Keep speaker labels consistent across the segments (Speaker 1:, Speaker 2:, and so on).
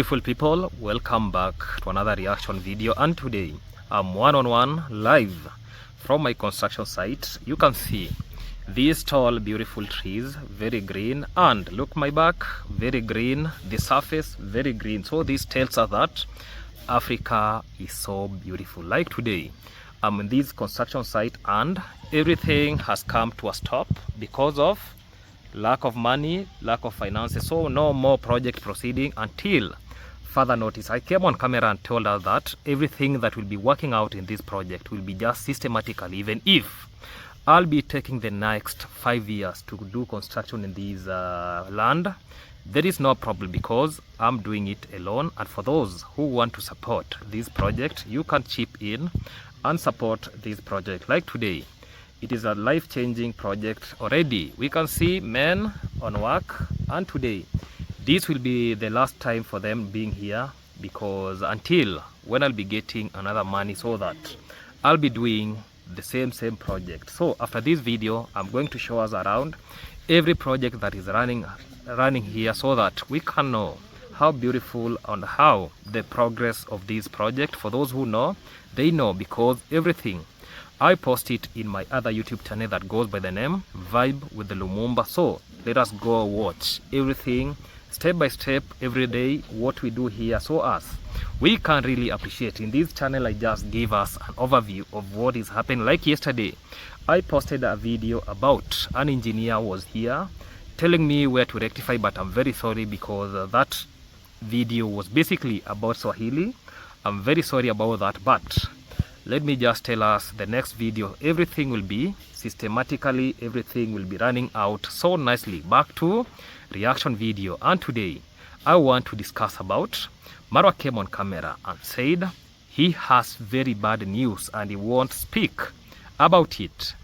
Speaker 1: Beautiful people, welcome back to another reaction video, and today I'm one-on-one live from my construction site. You can see these tall beautiful trees, very green, and look my back, very green, the surface very green. So this tells us that Africa is so beautiful. Like today I'm in this construction site and everything has come to a stop because of lack of money, lack of finances. So no more project proceeding until further notice. I came on camera and told us that everything that will be working out in this project will be just systematically, even if I'll be taking the next 5 years to do construction in this land. There is no problem because I'm doing it alone. And for those who want to support this project, you can chip in and support this project. Like today, it is a life-changing project already. We can see men on work, and today this will be the last time for them being here, because until when I'll be getting another money, so that I'll be doing the same project. So after this video, I'm going to show us around every project that is running here, so that we can know how beautiful and how the progress of this project. For those who know, they know, because everything I post it in my other YouTube channel that goes by the name Vibe with the Lumumba. So let us go watch everything step by step every day, what we do here, so as we can really appreciate. In this channel I just give us an overview of what is happening. Like yesterday I posted a video about an engineer was here telling me where to rectify, but I'm very sorry because that video was basically about Swahili. I'm very sorry about that, but let me just tell us the next video, everything will be systematically, everything will be running out so nicely. Back to reaction video, and today I want to discuss about Marwa came on camera and said he has very bad news and he won't speak about it.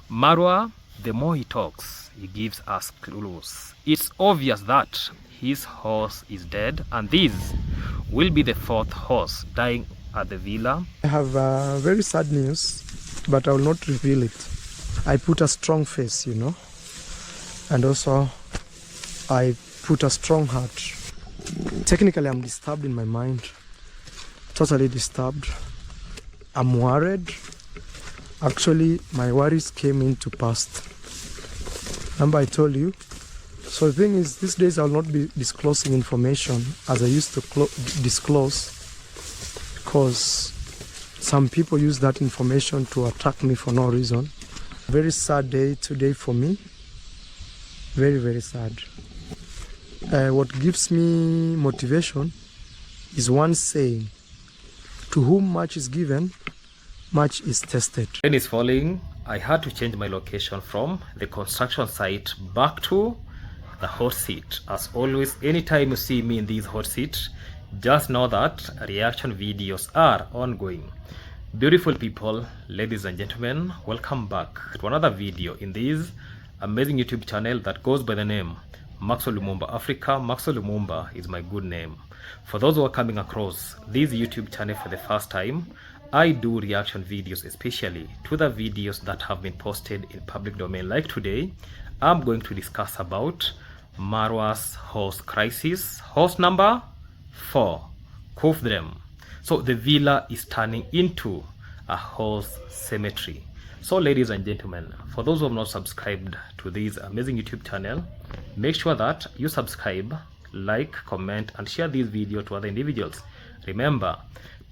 Speaker 1: Marwa, the more he talks, he gives us clues. It's obvious that his horse is dead, and this will be the fourth horse dying at the villa.
Speaker 2: I have very sad news, but I will not reveal it. I put a strong face, and also I put a strong heart. Technically, I'm disturbed in my mind, totally disturbed. I'm worried. Actually, my worries came into past. Remember I told you? So the thing is, these days I will not be disclosing information as I used to disclose, because some people use that information to attack me for no reason. Very sad day today for me. Very sad. What gives me motivation is one saying: to whom much is given, much is tested.
Speaker 1: Rain is falling. I had to change my location from the construction site back to the hot seat. As always, anytime you see me in this hot seat, just know that reaction videos are ongoing. Beautiful people, ladies and gentlemen, welcome back to another video in this amazing YouTube channel that goes by the name Marwa'S Lumumba Africa. Marwa'S Lumumba is my good name. For those who are coming across this YouTube channel for the first time, I do reaction videos, especially to the videos that have been posted in public domain. Like today, I'm going to discuss about Marwa'S horse crisis, horse number 4, Kufdrem. So the villa is turning into a horse cemetery. So ladies and gentlemen, for those who have not subscribed to this amazing YouTube channel, make sure that you subscribe, like, comment, and share this video to other individuals. Remember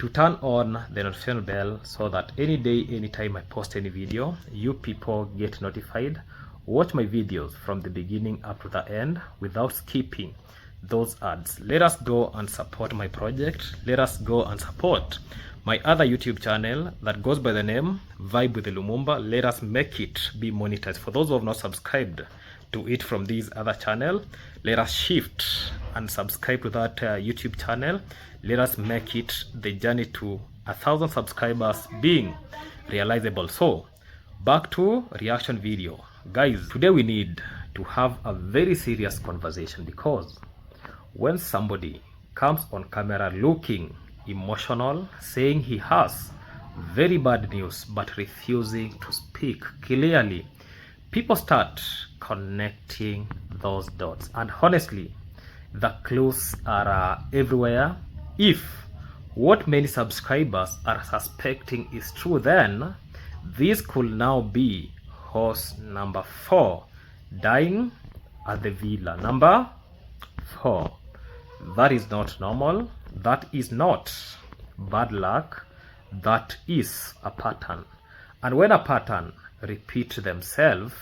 Speaker 1: to turn on the notification bell so that any day, anytime I post any video, you people get notified. Watch my videos from the beginning up to the end without skipping those ads. Let us go and support my project. Let us go and support my other YouTube channel that goes by the name Vibe with the Lumumba. Let us make it be monetized. For those who have not subscribed to it from this other channel, let us shift and subscribe to that YouTube channel. Let us make it the journey to 1,000 subscribers being realizable. So back to reaction video. Guys, today we need to have a very serious conversation, because when somebody comes on camera looking emotional, saying he has very bad news but refusing to speak clearly, people start connecting those dots. And honestly, The clues are everywhere. If what many subscribers are suspecting is true, then this could now be horse number 4 dying at the villa. Number 4. That is not normal. That is not bad luck. That is a pattern. And when a pattern repeats themselves,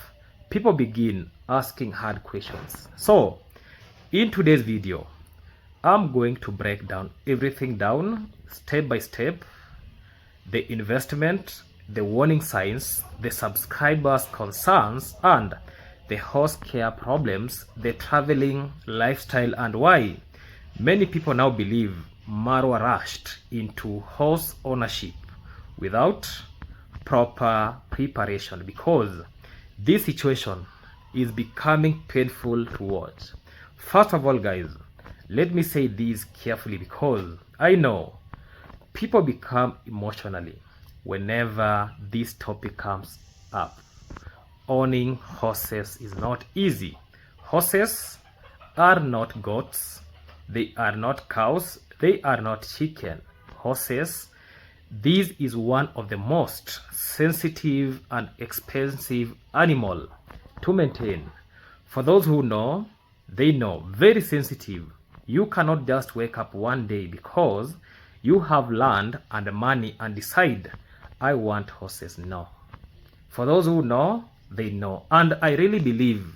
Speaker 1: people begin asking hard questions. So, in today's video, I'm going to break down everything down step by step: the investment, the warning signs, the subscribers' concerns, and the horse care problems, the traveling lifestyle, and why many people now believe Marwa rushed into horse ownership without proper preparation, because this situation is becoming painful to watch. First of all, guys, let me say this carefully, because I know people become emotionally whenever this topic comes up. Owning horses is not easy. Horses are not goats, they are not cows, they are not chicken. Horses, this is one of the most sensitive and expensive animal to maintain. For those who know, they know, very sensitive. You cannot just wake up one day because you have land and money and decide, I want horses. No. For those who know, they know. And I really believe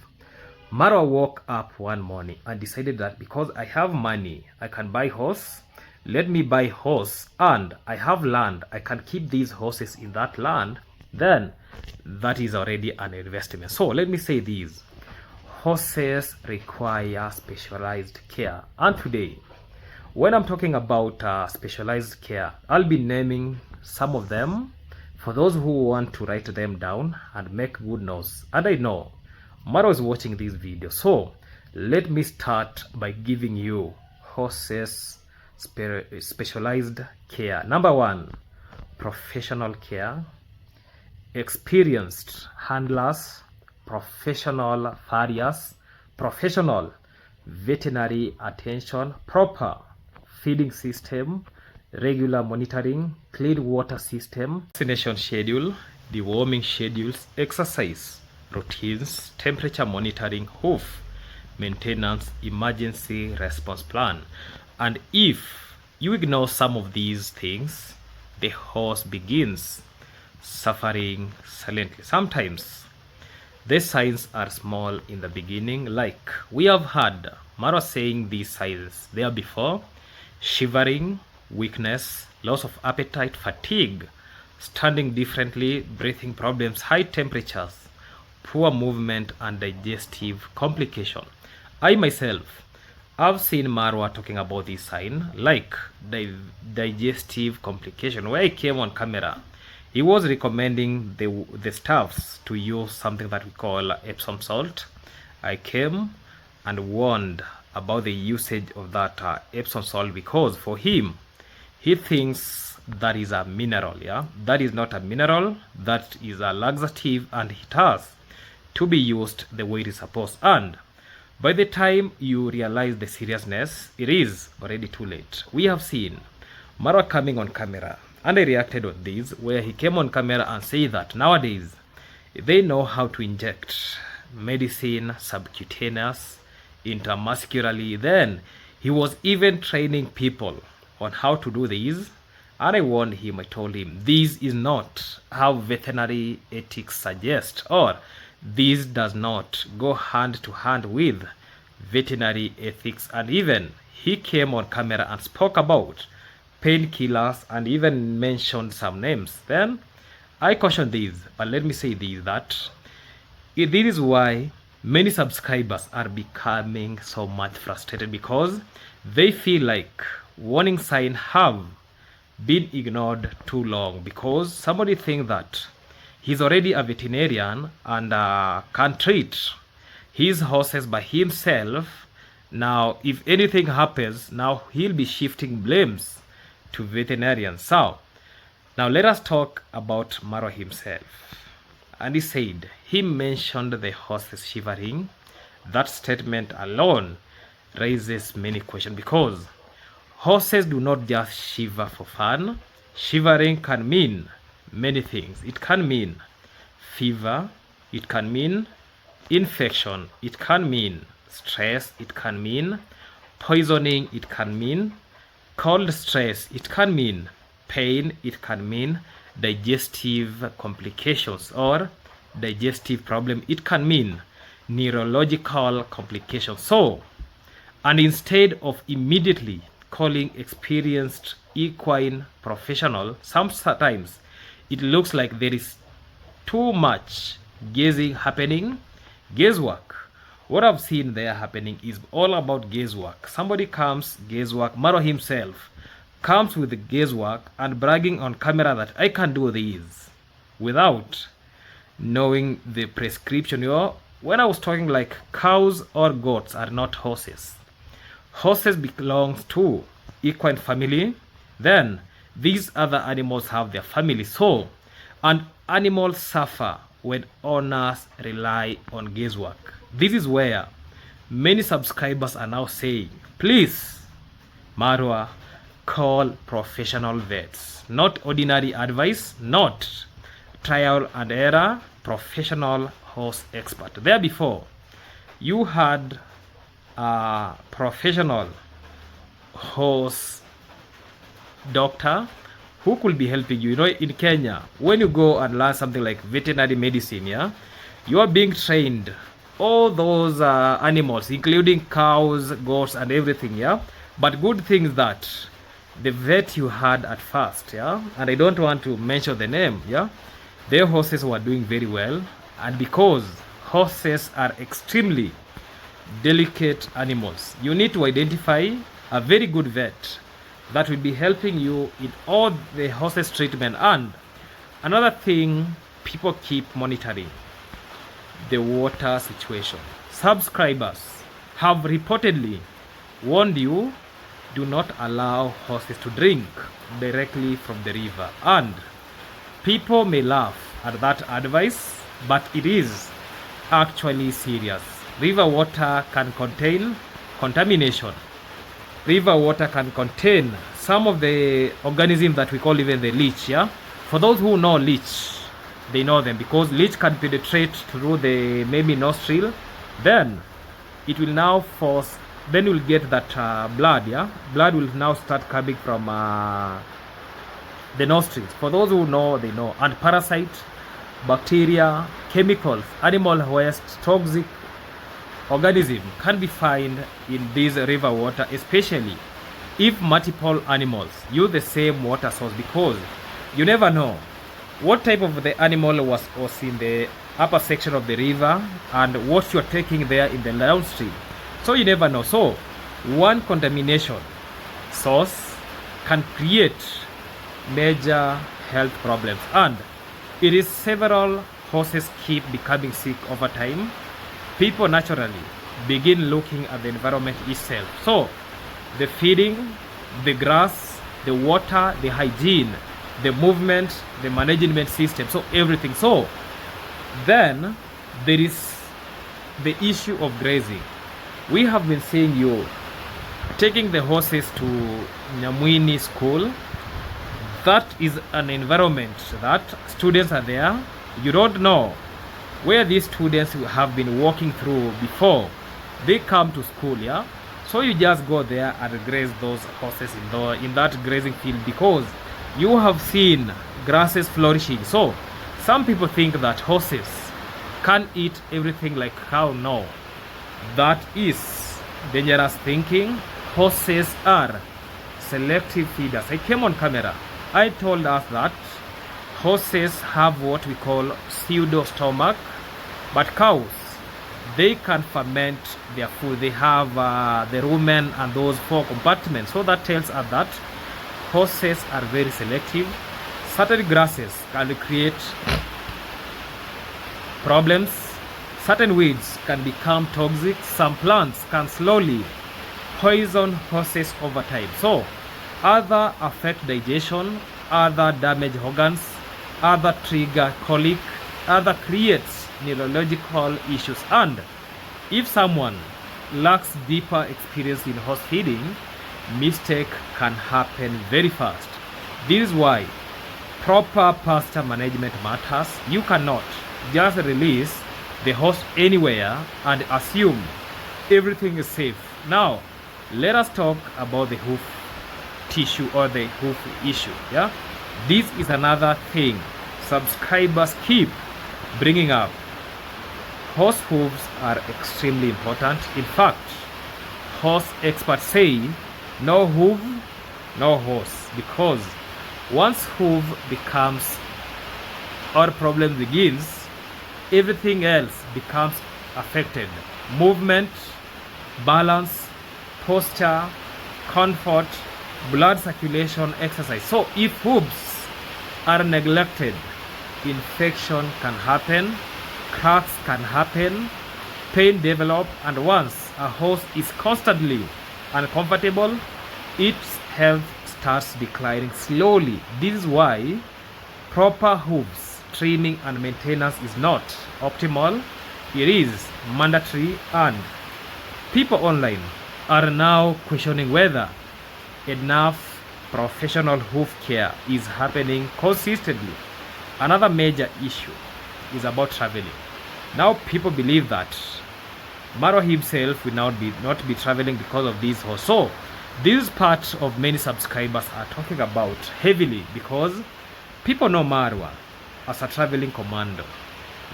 Speaker 1: Marwa woke up one morning and decided that because I have money, I can buy horse. Let me buy horse, and I have land. I can keep these horses in that land. Then that is already an investment. So let me say this. Horses require specialized care. And today, when I'm talking about specialized care, I'll be naming some of them for those who want to write them down and make good notes. And I know Maro is watching this video, so let me start by giving you horses specialized care. Number 1, professional care, experienced handlers, professional farriers, professional veterinary attention, proper feeding system, regular monitoring, clean water system, vaccination schedule, deworming schedules, exercise routines, temperature monitoring, hoof maintenance, emergency response plan. And if you ignore some of these things, the horse begins suffering silently. Sometimes the signs are small in the beginning, like we have heard Marwa saying these signs there before: shivering, weakness, loss of appetite, fatigue, standing differently, breathing problems, high temperatures, poor movement, and digestive complication. I myself have seen Marwa talking about this sign, like digestive complication. Where I came on camera, he was recommending the staffs to use something that we call Epsom salt. I came and warned about the usage of that Epsom salt, because for him, he thinks that is a mineral. Yeah, that is not a mineral, that is a laxative, and it has to be used the way it is supposed. And by the time you realize the seriousness, it is already too late. We have seen Marwa coming on camera, and I reacted on this, where he came on camera and said that nowadays they know how to inject medicine subcutaneous, intramuscularly. Then he was even training people on how to do this. And I warned him, I told him, this is not how veterinary ethics suggest, or this does not go hand to hand with veterinary ethics. And even he came on camera and spoke about painkillers and even mentioned some names. Then I cautioned this, but let me say this, that this is why many subscribers are becoming so much frustrated, because they feel like warning signs have been ignored too long, because somebody thinks that he's already a veterinarian and can treat his horses by himself. Now if anything happens, now he'll be shifting blames to veterinarians. So now let us talk about Marwa himself. And he mentioned the horses shivering. That statement alone raises many questions, because horses do not just shiver for fun. Shivering can mean many things. It can mean fever, it can mean infection, it can mean stress, it can mean poisoning, it can mean cold stress, it can mean pain, it can mean digestive complications or digestive problem, it can mean neurological complications. So, and instead of immediately calling experienced equine professional, sometimes it looks like there is too much guesswork. What I've seen there happening is all about guesswork. Somebody comes, guesswork. Marwa himself comes with the guesswork and bragging on camera that I can do this without knowing the prescription. When I was talking, like, cows or goats are not horses. Horses belong to equine family. Then these other animals have their family. So, and animals suffer when owners rely on guesswork. This is where many subscribers are now saying, please, Marwa, call professional vets. Not ordinary advice, not trial and error, professional horse expert. There before, you had a professional horse doctor who could be helping you. In Kenya, when you go and learn something like veterinary medicine, you are being trained all those animals, including cows, goats, and everything, But good thing is that the vet you had at first, and I don't want to mention the name, their horses were doing very well. And because horses are extremely delicate animals, you need to identify a very good vet that will be helping you in all the horses treatment. And another thing, people keep monitoring the water situation. Subscribers have reportedly warned you, do not allow horses to drink directly from the river. And people may laugh at that advice, but it is actually serious. River water can contain contamination. River water can contain some of the organisms that we call even the leech. For those who know leech, they know them, because leech can penetrate through the maybe nostril. Then it will now force, then you'll get that blood. Blood will now start coming from the nostrils. For those who know, they know. And parasite, bacteria, chemicals, animal waste, toxic organism can be found in this river water, especially if multiple animals use the same water source, because you never know what type of the animal was in the upper section of the river and what you're taking there in the downstream. So you never know. So one contamination source can create major health problems, and it is several horses keep becoming sick over time. People naturally begin looking at the environment itself. So the feeding, the grass, the water, the hygiene, the movement, the management system, so everything. So then there is the issue of grazing. We have been seeing you taking the horses to Nyamwini school. That is an environment that students are there. You don't know where these students have been walking through before they come to school. So you just go there and graze those horses in that grazing field, because you have seen grasses flourishing. So some people think that horses can eat everything like cow. No, that is dangerous thinking. Horses are selective feeders. I came on camera, I told us that horses have what we call pseudo stomach, but cows, they can ferment their food. They have the rumen and those 4 compartments. So that tells us that horses are very selective. Certain grasses can create problems. Certain weeds can become toxic. Some plants can slowly poison horses over time. So other affect digestion, other damage organs, other trigger colic, other creates neurological issues. And if someone lacks deeper experience in horse feeding, mistake can happen very fast. This is why proper pasture management matters. You cannot just release the horse anywhere and assume everything is safe. Now, let us talk about the hoof tissue or the hoof issue. Yeah, this is another thing subscribers keep bringing up. Horse hooves are extremely important. In fact, horse experts say no hoof, no horse, because once hoof becomes or problem begins, everything else becomes affected. Movement, balance, posture, comfort, blood circulation, exercise. So if hooves are neglected, infection can happen, cracks can happen, pain develop, and once a horse is constantly uncomfortable, its health starts declining slowly. This is why proper hooves training and maintenance is not optimal. It is mandatory, and people online are now questioning whether enough professional hoof care is happening consistently. Another major issue is about traveling. Now people believe that Marwa himself will not be traveling because of this horse. So this is part of many subscribers are talking about heavily, because people know Marwa as a traveling commando.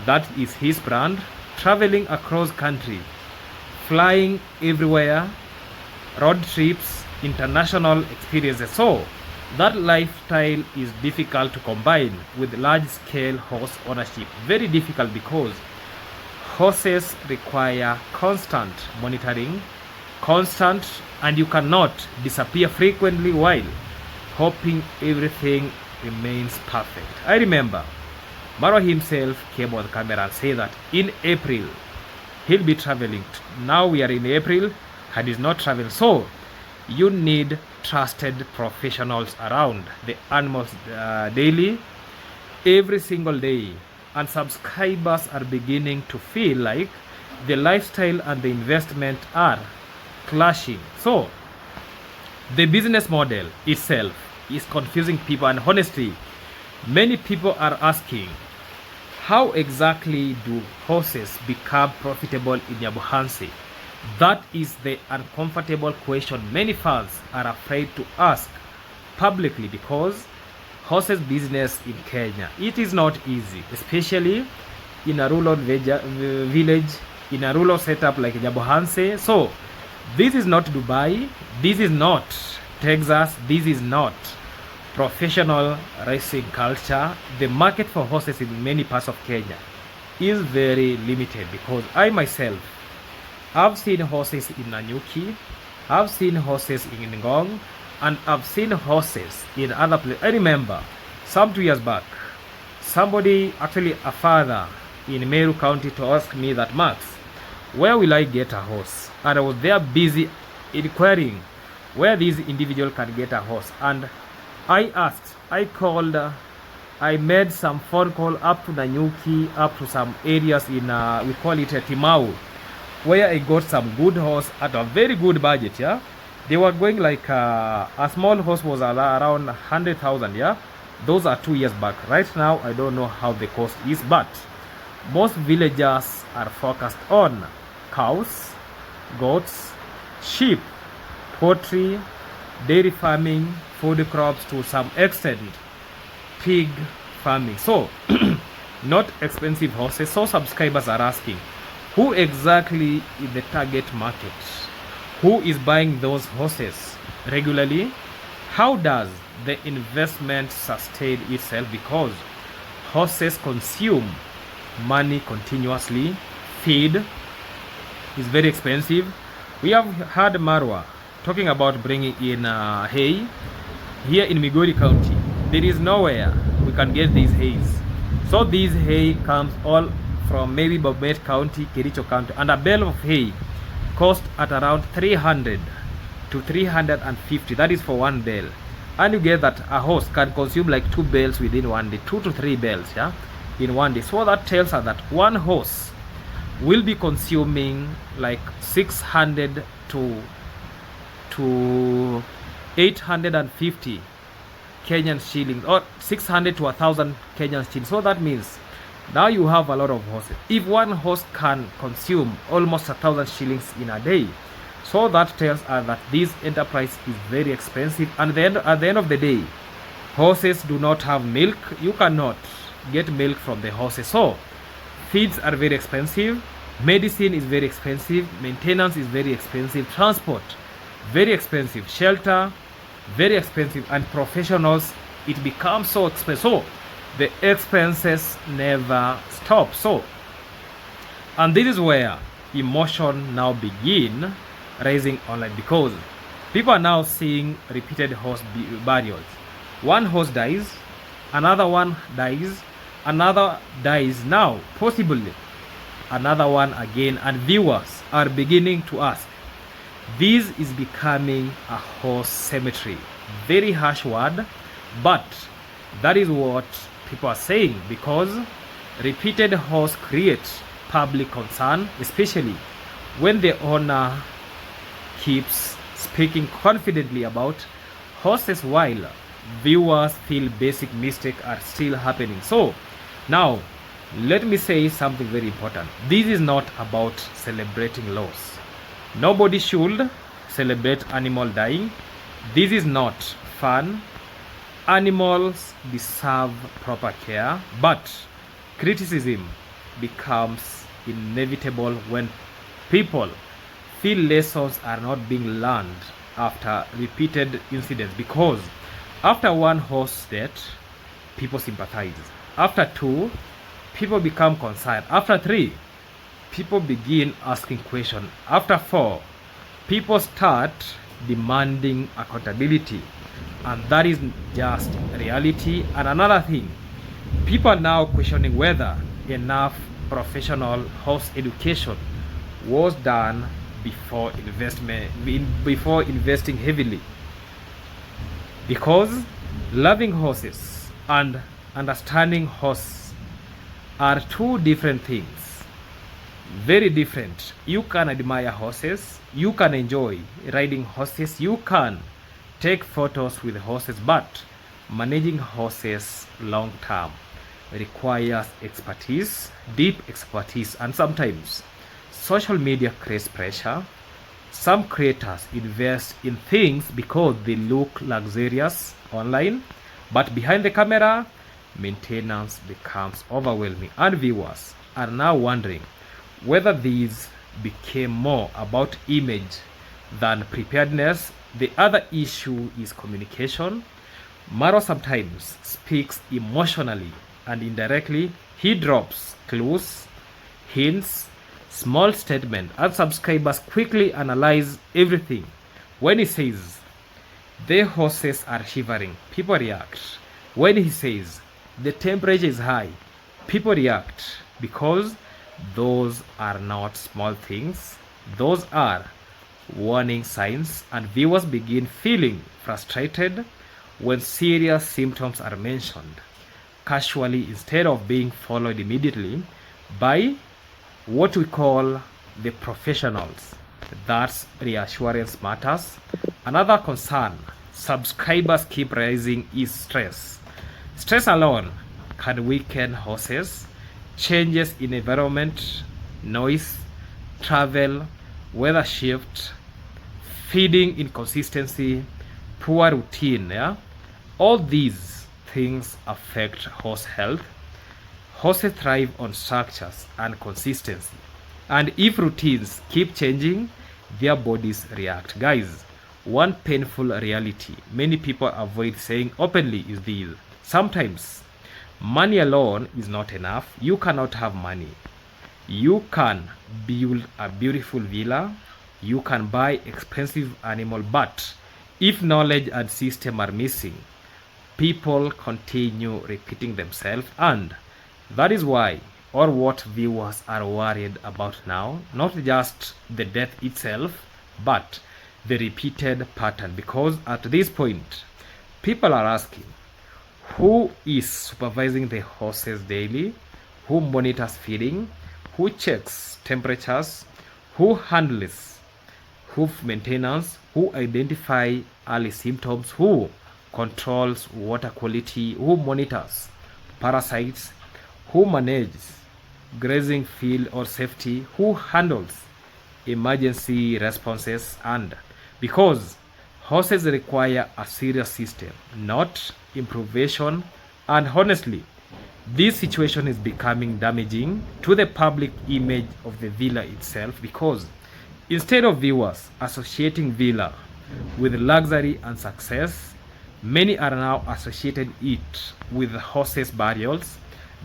Speaker 1: That is his brand, traveling across country, flying everywhere, road trips, international experiences. So that lifestyle is difficult to combine with large scale horse ownership. Very difficult, because horses require constant monitoring, and you cannot disappear frequently while hoping everything remains perfect. I remember Marwa himself came on camera and said that in April he'll be traveling. Now we are in April and he's not traveling. So you need trusted professionals around the animals daily, every single day. And subscribers are beginning to feel like the lifestyle and the investment are clashing. So the business model itself is confusing people, and honestly many people are asking, how exactly do horses become profitable in Nyabuhansi? That is the uncomfortable question many fans are afraid to ask publicly, because horses business in Kenya, it is not easy, especially in a rural village, in a rural setup like Nyabuhansi. So this is not Dubai, this is not Texas, this is not professional racing culture. The market for horses in many parts of Kenya is very limited, because I myself I've seen horses in Nanyuki, I've seen horses in Ngong, and I've seen horses in other places. I remember some 2 years back, somebody, actually a father in Meru County, to ask me that, Max, where will I get a horse? And I was there busy inquiring where this individual can get a horse. And I asked, I called, I made some phone call up to Nanyuki, up to some areas in, we call it Timau, where I got some good horse at a very good budget. Yeah, they were going like a small horse was around 100,000. Yeah, those are 2 years back. Right now I don't know how the cost is, but most villagers are focused on cows, goats, sheep, poultry, dairy farming, food crops, to some extent pig farming. So not expensive horses. So subscribers are asking, who exactly is the target market? Who is buying those horses regularly? How does the investment sustain itself? Because horses consume money continuously. Feed is very expensive. We have heard Marwa talking about bringing in hay. Here in Migori County, there is nowhere we can get these hays. So these hay comes all from maybe Bomet County, Kericho County, and a bale of hay cost at around 300 to 350. That is for one bale, and you get that a horse can consume like 2 bales within one day, 2 to 3 bales, yeah, in one day. So that tells us that one horse will be consuming like 600 to 850 Kenyan shillings, or 600 to 1,000 Kenyan shillings. So that means now you have a lot of horses. If one horse can consume almost 1,000 shillings in a day, so that tells us that this enterprise is very expensive. And then at the end of the day, horses do not have milk. You cannot get milk from the horses. So feeds are very expensive, medicine is very expensive, maintenance is very expensive, transport very expensive, shelter very expensive, and professionals, it becomes so expensive. So the expenses never stop. So, and this is where emotion now begin rising online, because people are now seeing repeated horse burials. One horse dies, another one dies, another dies now, possibly another one again, and viewers are beginning to ask, this is becoming a horse cemetery. Very harsh word, but that is what people are saying, because repeated horse creates public concern, especially when the owner keeps speaking confidently about horses while viewers feel basic mistakes are still happening. So now let me say something very important. This is not about celebrating loss. Nobody should celebrate animal dying. This is not fun. Animals deserve proper care, but criticism becomes inevitable when people feel lessons are not being learned after repeated incidents. Because after one horse death, people sympathize. After two, people become concerned. After three, people begin asking questions. After four, people start demanding accountability, and that is just reality. And another thing, people are now questioning whether enough professional horse education was done before investing heavily, because loving horses and understanding horses are two different things, very different. You can admire horses, you can enjoy riding horses, you can take photos with horses, but managing horses long term requires expertise, deep expertise. And sometimes social media creates pressure. Some creators invest in things because they look luxurious online, but behind the camera, maintenance becomes overwhelming, and viewers are now wondering whether these became more about image than preparedness. The other issue is communication. Marwa sometimes speaks emotionally and indirectly. He drops clues, hints, small statements, and subscribers quickly analyze everything. When he says, the horses are shivering, people react. When he says, the temperature is high, people react, because those are not small things. Those are warning signs, and viewers begin feeling frustrated when serious symptoms are mentioned casually instead of being followed immediately by what we call the professionals. That's reassurance matters. Another concern subscribers keep raising is stress. Stress alone can weaken horses. Changes in environment, noise, travel, weather shift, feeding inconsistency, poor routine, all these things affect horse health. Horses thrive on structures and consistency, and if routines keep changing, their bodies react. Guys, one painful reality many people avoid saying openly is this: sometimes money alone is not enough. You cannot have money. You can build a beautiful villa, you can buy expensive animal, but if knowledge and system are missing, people continue repeating themselves. And that is why, or what viewers are worried about now, not just the death itself, but the repeated pattern. Because at this point, people are asking, who is supervising the horses daily? Who monitors feeding? who checks temperatures, who handles hoof maintenance, who identify early symptoms, who controls water quality, who monitors parasites, who manages grazing field or safety, who handles emergency responses. And because horses require a serious system, not improvisation, and honestly, this situation is becoming damaging to the public image of the villa itself, because instead of viewers associating villa with luxury and success, many are now associating it with horses burials.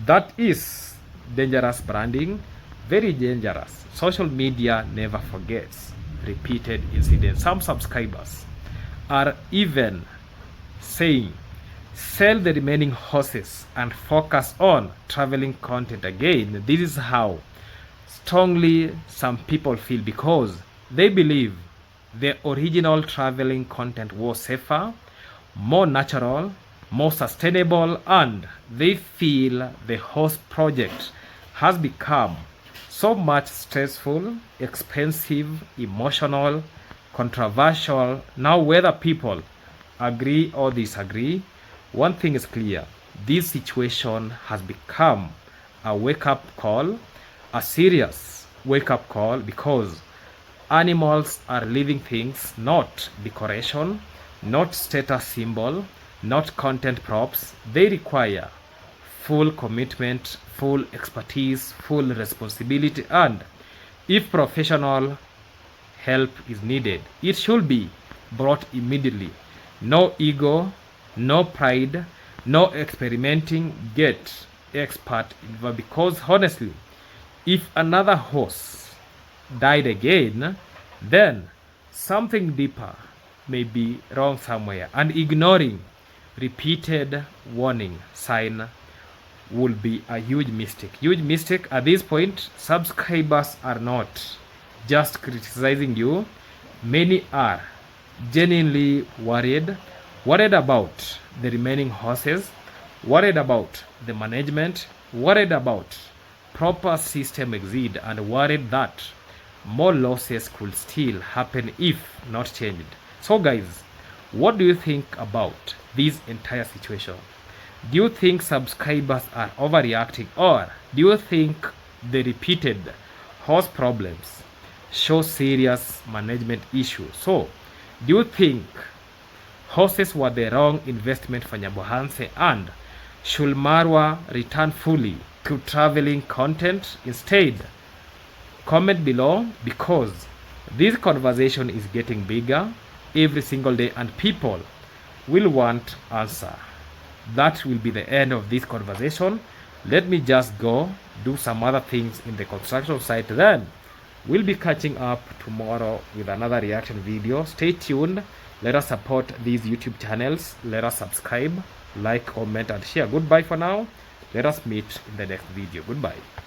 Speaker 1: That is dangerous branding, very dangerous. Social media never forgets repeated incidents. Some subscribers are even saying, sell the remaining horses and focus on traveling content again. This is how strongly some people feel, because they believe the original traveling content was safer, more natural, more sustainable, and they feel the horse project has become so much stressful, expensive, emotional, controversial. Now, whether people agree or disagree, one thing is clear: this situation has become a wake-up call, a serious wake-up call, because animals are living things, not decoration, not status symbol, not content props. They require full commitment, full expertise, full responsibility, and if professional help is needed, it should be brought immediately. No ego, no pride, no experimenting. Get expert involved, because honestly, if another horse died again, then something deeper may be wrong somewhere, and ignoring repeated warning sign will be a huge mistake. Huge mistake. At this point, subscribers are not just criticizing you. Many are genuinely worried about the remaining horses, worried about the management, worried about proper system exist, and worried that more losses could still happen if not changed. So guys, what do you think about this entire situation? Do you think subscribers are overreacting, or do you think the repeated horse problems show serious management issues? So, do you think horses were the wrong investment for Nyabohanse, and should Marwa return fully to traveling content instead? Comment below, because this conversation is getting bigger every single day and people will want answer. That will be the end of this conversation. Let me just go do some other things in the construction site, then we'll be catching up tomorrow with another reaction video. Stay tuned. Let us support these YouTube channels. Let us subscribe, like, comment, and share. Goodbye for now. Let us meet in the next video. Goodbye.